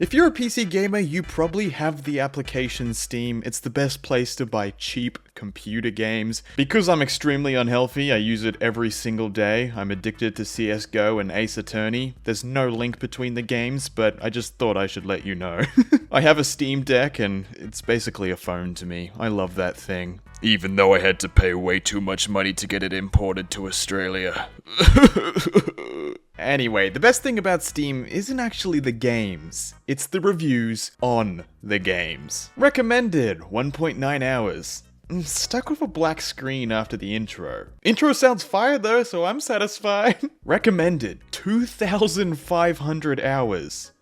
If you're a PC gamer, you probably have the application Steam. It's the best place to buy cheap computer games. Because I'm extremely unhealthy, I use it every single day. I'm addicted to CSGO and Ace Attorney. There's no link between the games, but I just thought I should let you know. I have a Steam Deck and it's basically a phone to me. I love that thing. Even though I had to pay way too much money to get it imported to Australia. Anyway, the best thing about Steam isn't actually the games, it's the reviews on the games. Recommended, 1.9 hours. I'm stuck with a black screen after the intro. Intro sounds fire though, so I'm satisfied. Recommended, 2,500 hours.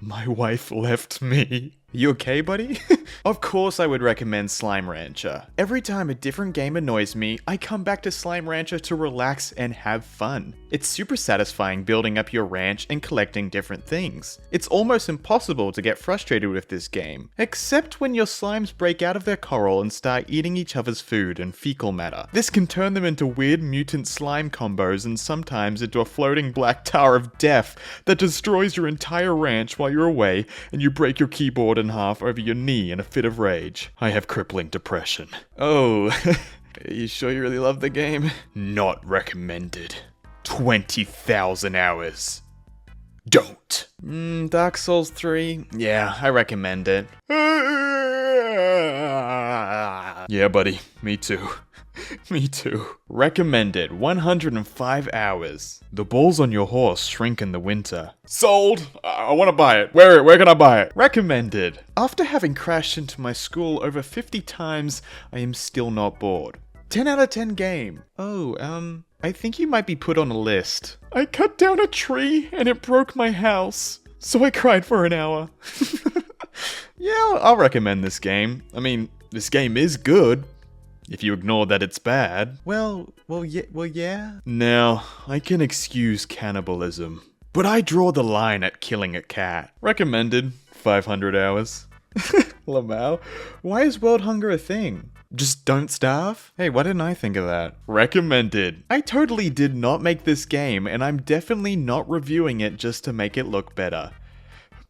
My wife left me. You okay, buddy? Of course I would recommend Slime Rancher. Every time a different game annoys me, I come back to Slime Rancher to relax and have fun. It's super satisfying building up your ranch and collecting different things. It's almost impossible to get frustrated with this game, except when your slimes break out of their coral and start eating each other's food and fecal matter. This can turn them into weird mutant slime combos and sometimes into a floating black tower of death that destroys your entire ranch while you're away and you break your keyboard in half over your knee in a fit of rage. I have crippling depression. Oh, are you sure you really love the game? Not recommended. 20,000 hours. Don't. Dark Souls 3? Yeah, I recommend it. Yeah, buddy. Me too. Me too. Recommended 105 hours. The balls on your horse shrink in the winter. Sold! I want to buy it. Where can I buy it? Recommended. After having crashed into my school over 50 times, I am still not bored. 10 out of 10 game. Oh, I think you might be put on a list. I cut down a tree and it broke my house, so I cried for an hour. Yeah, I'll recommend this game. I mean, this game is good. If you ignore that it's bad. Well, yeah. Now, I can excuse cannibalism, but I draw the line at killing a cat. Recommended, 500 hours. Lamau, why is world hunger a thing? Just don't starve? Hey, why didn't I think of that? Recommended. I totally did not make this game, and I'm definitely not reviewing it just to make it look better.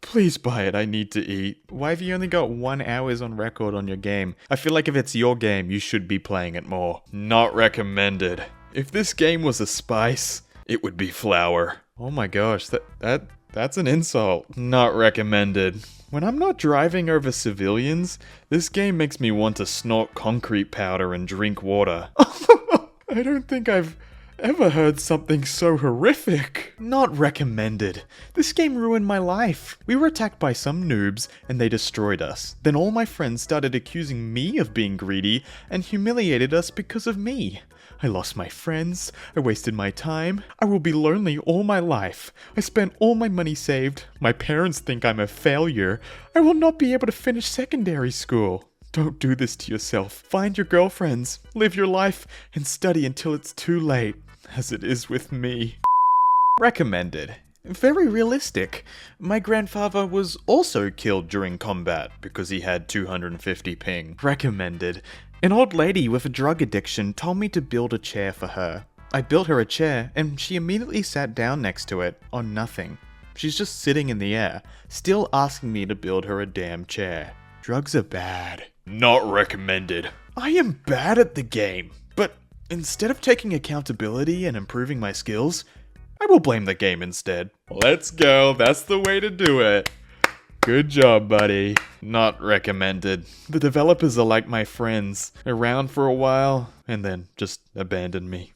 Please buy it, I need to eat. Why have you only got 1 hours on record on your game? I feel like if it's your game, you should be playing it more. Not recommended. If this game was a spice, it would be flour. Oh my gosh, that's an insult. Not recommended. When I'm not driving over civilians, this game makes me want to snort concrete powder and drink water. I don't think I've ever heard something so horrific. Not recommended. This game ruined my life. We were attacked by some noobs and they destroyed us. Then all my friends started accusing me of being greedy and humiliated us because of me. I lost my friends. I wasted my time. I will be lonely all my life. I spent all my money saved. My parents think I'm a failure. I will not be able to finish secondary school. Don't do this to yourself. Find your girlfriends, live your life, and study until it's too late, as it is with me. Recommended. Very realistic. My grandfather was also killed during combat because he had 250 ping. Recommended. An old lady with a drug addiction told me to build a chair for her. I built her a chair, and she immediately sat down next to it, on nothing. She's just sitting in the air, still asking me to build her a damn chair. Drugs are bad. Not recommended. I am bad at the game, but instead of taking accountability and improving my skills, I will blame the game instead. Let's go, that's the way to do it. Good job, buddy. Not recommended. The developers are like my friends, around for a while, and then just abandon me.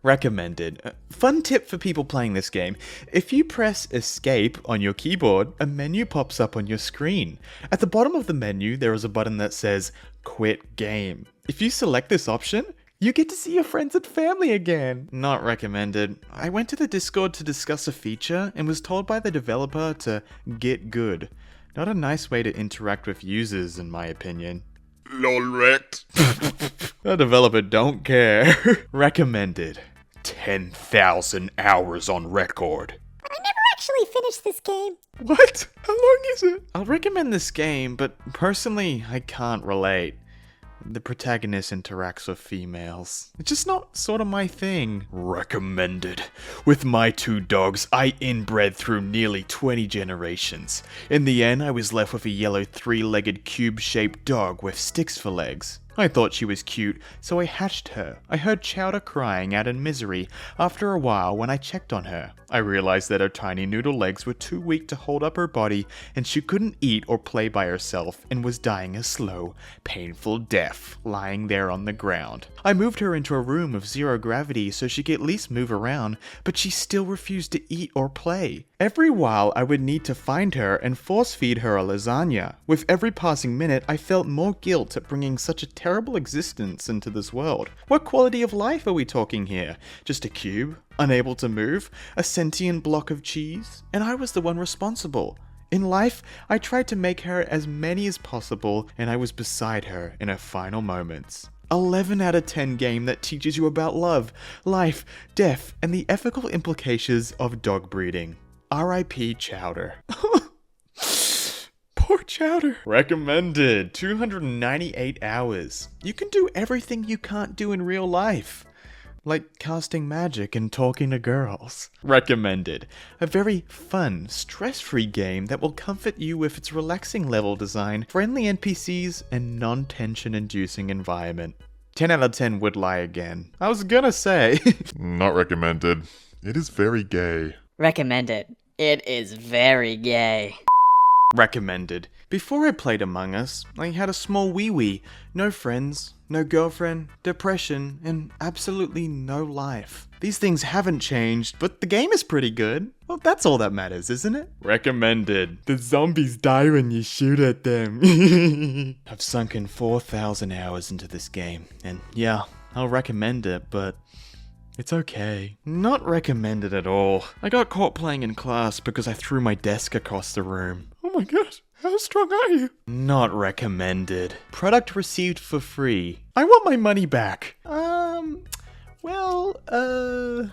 Recommended. Fun tip for people playing this game. If you press escape on your keyboard, a menu pops up on your screen. At the bottom of the menu, there is a button that says quit game. If you select this option, you get to see your friends and family again. Not recommended. I went to the Discord to discuss a feature and was told by the developer to get good. Not a nice way to interact with users, in my opinion. Lol wrecked. The developer don't care. Recommended. 10,000 hours on record. I never actually finished this game. What? How long is it? I'll recommend this game, but personally, I can't relate. the protagonist interacts with females. It's just not sort of my thing. Recommended. With my 2 dogs, I inbred through nearly 20 generations. In the end, I was left with a yellow 3-legged cube-shaped dog with sticks for legs. I thought she was cute, so I hatched her. I heard Chowder crying out in misery after a while when I checked on her. I realized that her tiny noodle legs were too weak to hold up her body, and she couldn't eat or play by herself and was dying a slow, painful death, lying there on the ground. I moved her into a room of 0 gravity so she could at least move around, but she still refused to eat or play. Every while I would need to find her and force feed her a lasagna. With every passing minute, I felt more guilt at bringing such a terrible existence into this world. What quality of life are we talking here? Just a cube? Unable to move? A sentient block of cheese? And I was the one responsible. In life, I tried to make her as many as possible, and I was beside her in her final moments. 11 out of 10 game that teaches you about love, life, death, and the ethical implications of dog breeding. R.I.P. Chowder. Poor Chowder. Recommended. 298 hours. You can do everything you can't do in real life. Like casting magic and talking to girls. Recommended. A very fun, stress-free game that will comfort you with its relaxing level design, friendly NPCs, and non-tension inducing environment. 10 out of 10 would lie again. I was gonna say. Not recommended. It is very gay. Recommended. It is very gay. Recommended. Before I played Among Us, I had a small wee-wee. No friends, no girlfriend, depression, and absolutely no life. These things haven't changed, but the game is pretty good. Well, that's all that matters, isn't it? Recommended. The zombies die when you shoot at them. I've sunken 4,000 hours into this game, and yeah, I'll recommend it, but it's okay. Not recommended at all. I got caught playing in class because I threw my desk across the room. Oh my god, how strong are you? Not recommended. Product received for free. I want my money back.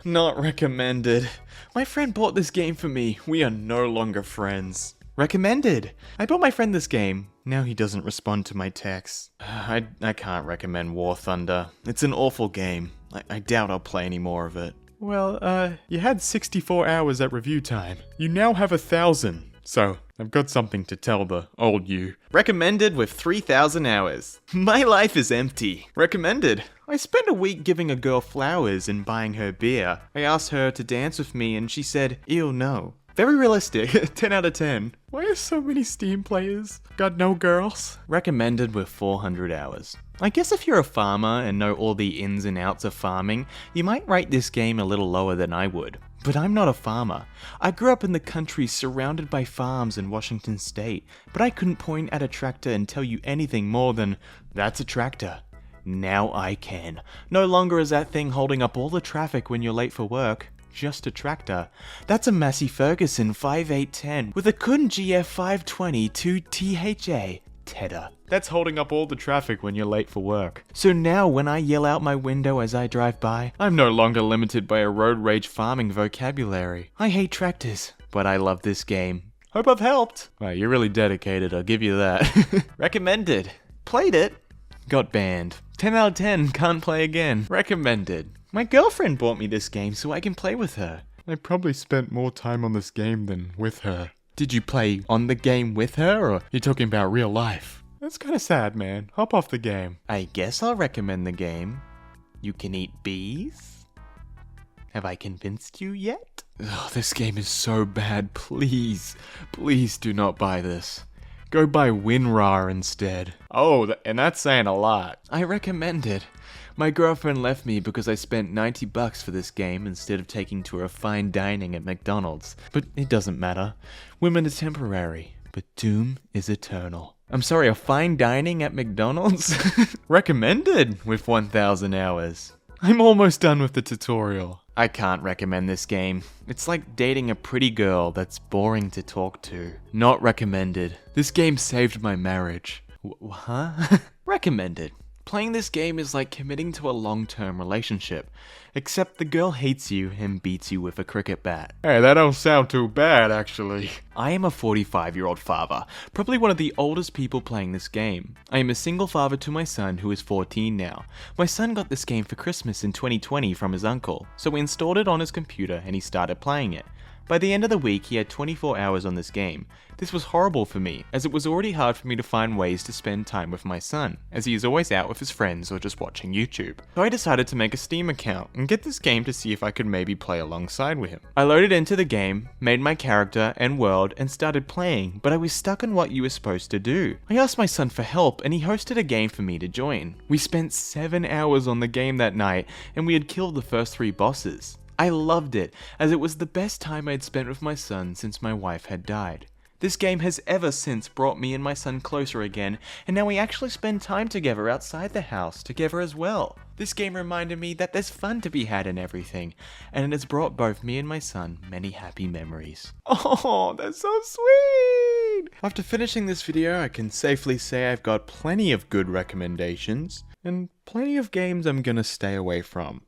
Not recommended. My friend bought this game for me. We are no longer friends. Recommended. I bought my friend this game. Now he doesn't respond to my texts. I can't recommend War Thunder. It's an awful game. I doubt I'll play any more of it. Well, you had 64 hours at review time. You now have 1,000. So, I've got something to tell the old you. Recommended with 3,000 hours. My life is empty. Recommended. I spent a week giving a girl flowers and buying her beer. I asked her to dance with me and she said, ew, no. Very realistic. 10 out of 10. Why are so many Steam players? Got no girls? Recommended with 400 hours. I guess if you're a farmer and know all the ins and outs of farming, you might rate this game a little lower than I would. But I'm not a farmer. I grew up in the country surrounded by farms in Washington State, but I couldn't point at a tractor and tell you anything more than, that's a tractor. Now I can. No longer is that thing holding up all the traffic when you're late for work. Just a tractor. That's a Massey Ferguson 5810 with a Kun GF 520 2THA Tedder. That's holding up all the traffic when you're late for work. So now when I yell out my window as I drive by, I'm no longer limited by a road rage farming vocabulary. I hate tractors, but I love this game. Hope I've helped. Wow, you're really dedicated, I'll give you that. Recommended. Played it. Got banned. 10 out of 10, can't play again. Recommended. My girlfriend bought me this game so I can play with her. I probably spent more time on this game than with her. Did you play on the game with her, or are you talking about real life? That's kinda sad, man. Hop off the game. I guess I'll recommend the game. You can eat bees? Have I convinced you yet? Oh, this game is so bad. Please, please do not buy this. Go buy WinRAR instead. Oh, and that's saying a lot. I recommend it. My girlfriend left me because I spent $90 for this game instead of taking to her fine dining at McDonald's. But it doesn't matter. Women are temporary, but doom is eternal. I'm sorry, a fine dining at McDonald's? Recommended with 1,000 hours. I'm almost done with the tutorial. I can't recommend this game. It's like dating a pretty girl that's boring to talk to. Not recommended. This game saved my marriage. Huh? Recommended. Playing this game is like committing to a long-term relationship, except the girl hates you and beats you with a cricket bat. Hey, that don't sound too bad, actually. I am a 45-year-old father, probably one of the oldest people playing this game. I am a single father to my son who is 14 now. My son got this game for Christmas in 2020 from his uncle, so we installed it on his computer and he started playing it. By the end of the week, he had 24 hours on this game. This was horrible for me, as it was already hard for me to find ways to spend time with my son, as he is always out with his friends or just watching YouTube. So I decided to make a Steam account and get this game to see if I could maybe play alongside with him. I loaded into the game, made my character and world, and started playing, but I was stuck on what you were supposed to do. I asked my son for help, and he hosted a game for me to join. We spent 7 hours on the game that night, and we had killed the first 3 bosses. I loved it, as it was the best time I had spent with my son since my wife had died. This game has ever since brought me and my son closer again, and now we actually spend time together outside the house together as well. This game reminded me that there's fun to be had in everything, and it has brought both me and my son many happy memories. Oh, that's so sweet! After finishing this video, I can safely say I've got plenty of good recommendations, and plenty of games I'm gonna stay away from.